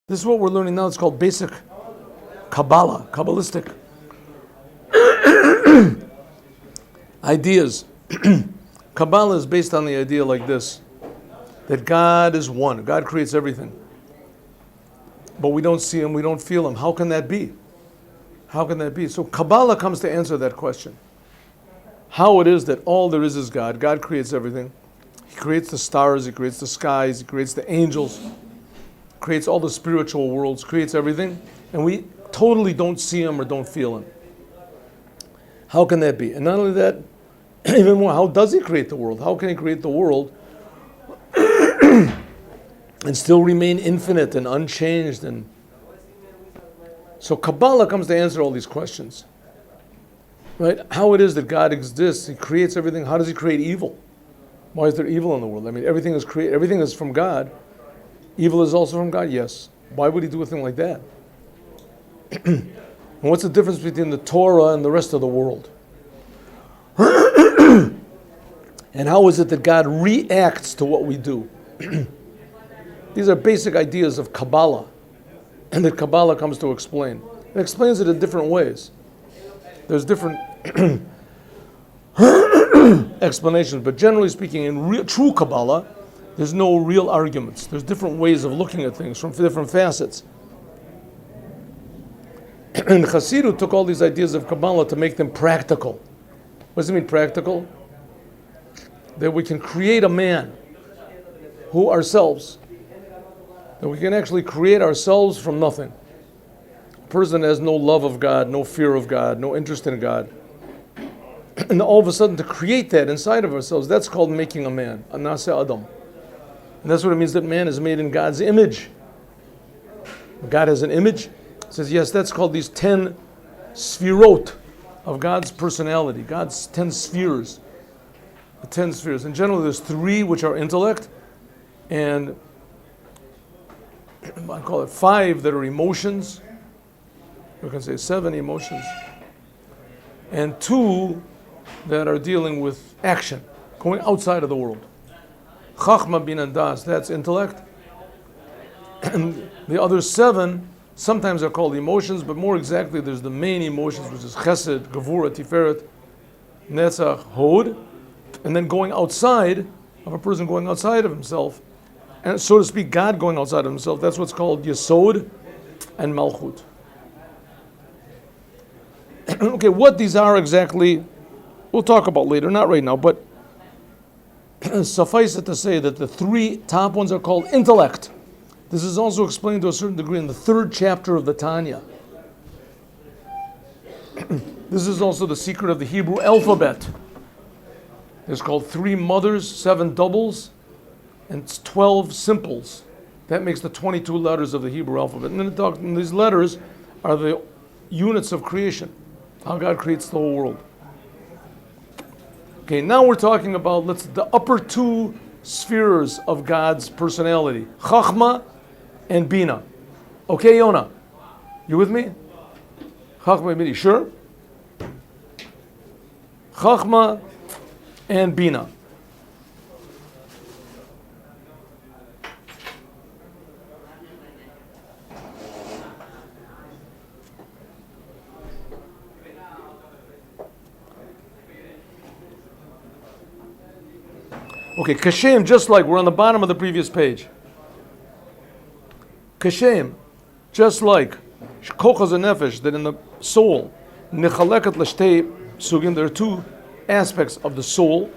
This is what we're learning now. It's called basic Kabbalah, Kabbalistic ideas. Kabbalah is based on the idea like this, that God is one. God creates everything. But we don't see Him, we don't feel Him. How can that be? How can that be? So Kabbalah comes to answer that question. How it is that all there is God. God creates everything. He creates the stars, He creates the skies, He creates the angels, creates all the spiritual worlds, creates everything, and we totally don't see Him or don't feel Him. How can that be? And not only that, even more, how does He create the world? How can He create the world and still remain infinite and unchanged? And so Kabbalah comes to answer all these questions. Right? How it is that God exists, He creates everything. How does He create evil? Why is there evil in the world? I mean, everything is from God. Evil is also from God, yes. Why would He do a thing like that? And what's the difference between the Torah and the rest of the world? And how is it that God reacts to what we do? These are basic ideas of Kabbalah, and that Kabbalah comes to explain. It explains it in different ways. There's different explanations, but generally speaking, in true Kabbalah, there's no real arguments. There's different ways of looking at things from different facets. And Chassidic took all these ideas of Kabbalah to make them practical. What does it mean, practical? That we can create a man who ourselves, that we can actually create ourselves from nothing. A person has no love of God, no fear of God, no interest in God. And all of a sudden to create that inside of ourselves, that's called making a man, a Nase Adam. And that's what it means that man is made in God's image. God has an image. It says, yes, that's called these 10 sfirot of God's personality, God's 10 spheres. The 10 spheres. And generally there's 3 which are intellect, and I call it 5 that are emotions. We can say 7 emotions. And 2 that are dealing with action, going outside of the world. Chachma, Bin, and Das, that's intellect. And the other 7 sometimes are called emotions, but more exactly there's the main emotions, which is Chesed, Gevura, Tiferet, Netzach, Hod, and then going outside of a person, going outside of himself, and so to speak, God going outside of himself, that's what's called Yesod and Malchut. Okay, what these are exactly, we'll talk about later, not right now, but suffice it to say that the 3 top ones are called intellect. This is also explained to a certain degree in the 3rd chapter of the Tanya. This is also the secret of the Hebrew alphabet. It's called 3 mothers, 7 doubles, and 12 simples. That makes the 22 letters of the Hebrew alphabet. And these letters are the units of creation, how God creates the whole world. Okay, now we're talking about the upper 2 spheres of God's personality, Chachma and Bina. Okay, Yona, you with me? Chachma and Bina, sure? Chachma and Bina. Okay, Kashem, just like we're on the bottom of the previous page. Kashem, just like Kochas and Nefesh, that in the soul, Nechaleket L'shtei Sugim, there are 2 aspects of the soul,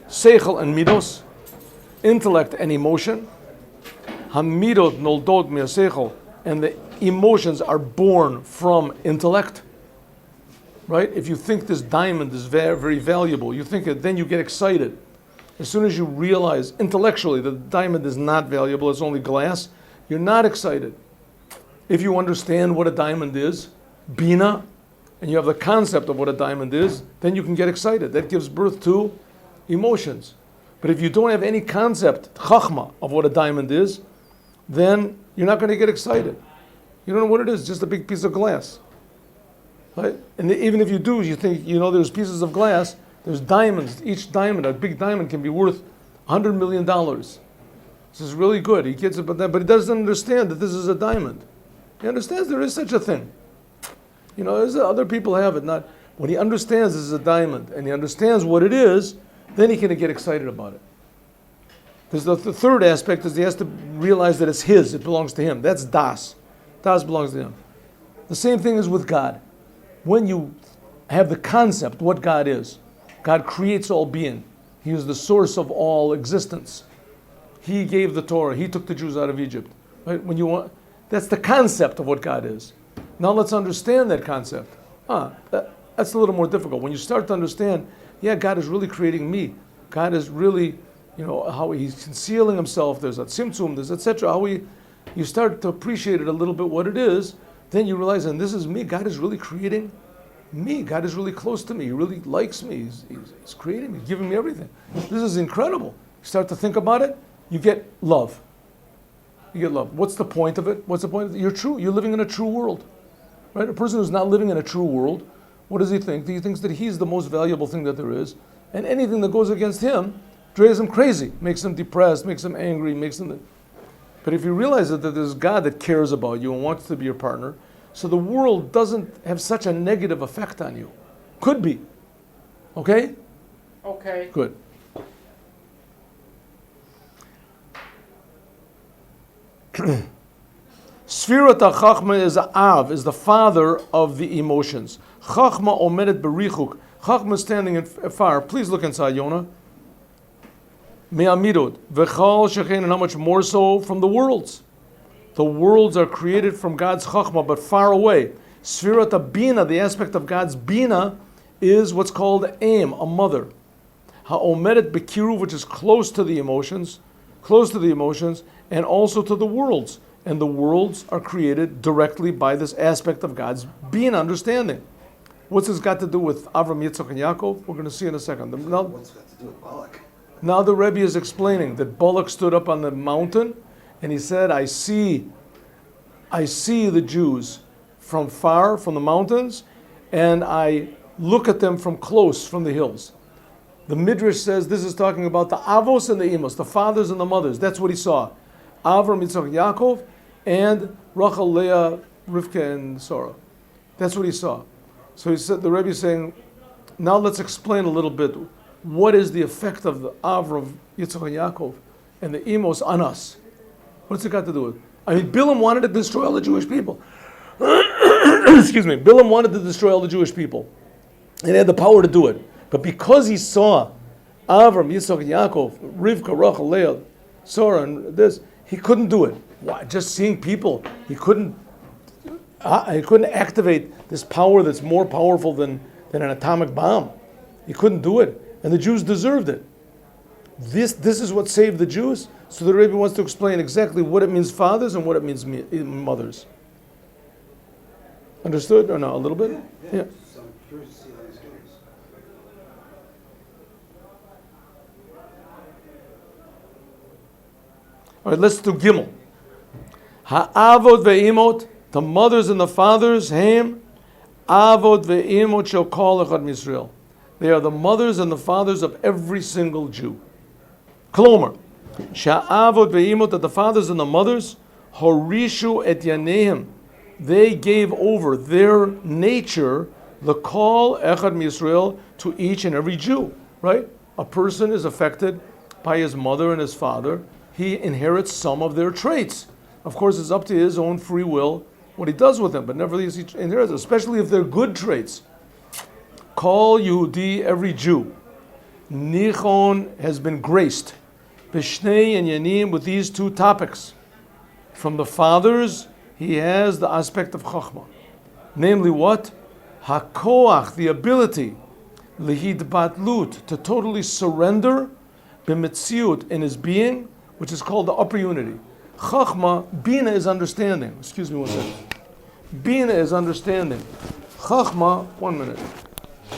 Seichel and Midos, intellect and emotion. Hamidot noldot mi'aseichel, and the emotions are born from intellect. Right? If you think this diamond is very, very valuable, you think it, then you get excited. As soon as you realize intellectually that the diamond is not valuable, it's only glass, you're not excited. If you understand what a diamond is, Bina, and you have the concept of what a diamond is, then you can get excited. That gives birth to emotions. But if you don't have any concept, chachma, of what a diamond is, then you're not going to get excited. You don't know what it is, just a big piece of glass. Right? And even if you do, you think, there's pieces of glass, there's diamonds. Each diamond, a big diamond, can be worth $100 million. This is really good. He gets it, but he doesn't understand that this is a diamond. He understands there is such a thing. There's other people have it. Not when he understands this is a diamond and he understands what it is, then he can get excited about it. Because the third aspect is he has to realize that it's his. It belongs to him. That's das. Das belongs to him. The same thing is with God. When you have the concept what God is, God creates all being. He is the source of all existence. He gave the Torah. He took the Jews out of Egypt. Right? That's the concept of what God is. Now let's understand that concept. That's a little more difficult. When you start to understand, God is really creating me. God is really, how he's concealing himself. There's a tzimtzum, there's etc. You start to appreciate it a little bit what it is. Then you realize, and this is me. God is really creating me. God is really close to me. He really likes me. He's creating me. He's giving me everything. This is incredible. You start to think about it. You get love. You get love. What's the point of it? What's the point of it? You're true. You're living in a true world. Right? A person who's not living in a true world, what does he think? He thinks that he's the most valuable thing that there is. And anything that goes against him drives him crazy, makes him depressed, makes him angry, But if you realize that there's God that cares about you and wants to be your partner, so the world doesn't have such a negative effect on you. Could be. Okay? Okay. Good. Sfirat HaChachma is the father of the emotions. Chachma omedet berichuk. Chachma is standing far. Please look inside, Yonah. Me'amidot. V'chal shechen, and how much more so from the worlds. The worlds are created from God's Chachma, but far away. Sfirat HaBina, the aspect of God's Bina, is what's called Aim, a mother. Ha'omedet bekiruv, which is close to the emotions, and also to the worlds. And the worlds are created directly by this aspect of God's Bina, understanding. What's this got to do with Avram, Yitzchak, and Yaakov? We're going to see in a second. What's got to do with Balak? Now the Rebbe is explaining that Balak stood up on the mountain and he said, I see the Jews from far, from the mountains, and I look at them from close, from the hills. The Midrash says this is talking about the Avos and the Imos, the fathers and the mothers. That's what he saw. Avram, Yitzchak, Yaakov, and Rachel, Leah, Rivka, and Sarah. That's what he saw. So he said, the Rebbe is saying, now let's explain a little bit. What is the effect of the Avram, Yitzchak, and Yaakov, and the Imos on us? What's it got to do with? Bilam wanted to destroy all the Jewish people. Excuse me. Bilam wanted to destroy all the Jewish people. And he had the power to do it. But because he saw Avram, Yitzchak, and Yaakov, Rivka, Rachel, Leah, Sarah, and this, he couldn't do it. Why? Just seeing people, he couldn't activate this power that's more powerful than an atomic bomb. He couldn't do it. And the Jews deserved it. This is what saved the Jews. So the Rebbe wants to explain exactly what it means fathers and what it means mothers. Understood or no? A little bit? Yeah. So I'm curious to see how this goes. All right, let's do Gimel. Ha'avot ve'imot, the mothers and the fathers, Haim, avot ve'imot shall call echad Yisrael. They are the mothers and the fathers of every single Jew. Klomer, sha'avot ve'imot, that the fathers and the mothers, horishu et yaneim, they gave over their nature, the call echad Yisrael, to each and every Jew. Right? A person is affected by his mother and his father. He inherits some of their traits. Of course, it's up to his own free will what he does with them, but nevertheless he inherits, especially if they're good traits. Call Yehudi, every Jew. Nichon has been graced. Bishnei and Yanim, with these two topics. From the fathers, he has the aspect of Chachma. Namely what? Hakoach, the ability. Lihidbatlut, to totally surrender. B'metziut, in his being, which is called the upper unity. Chachma, Bina is understanding. Excuse me one second. Bina is understanding. Chachma, 1 minute.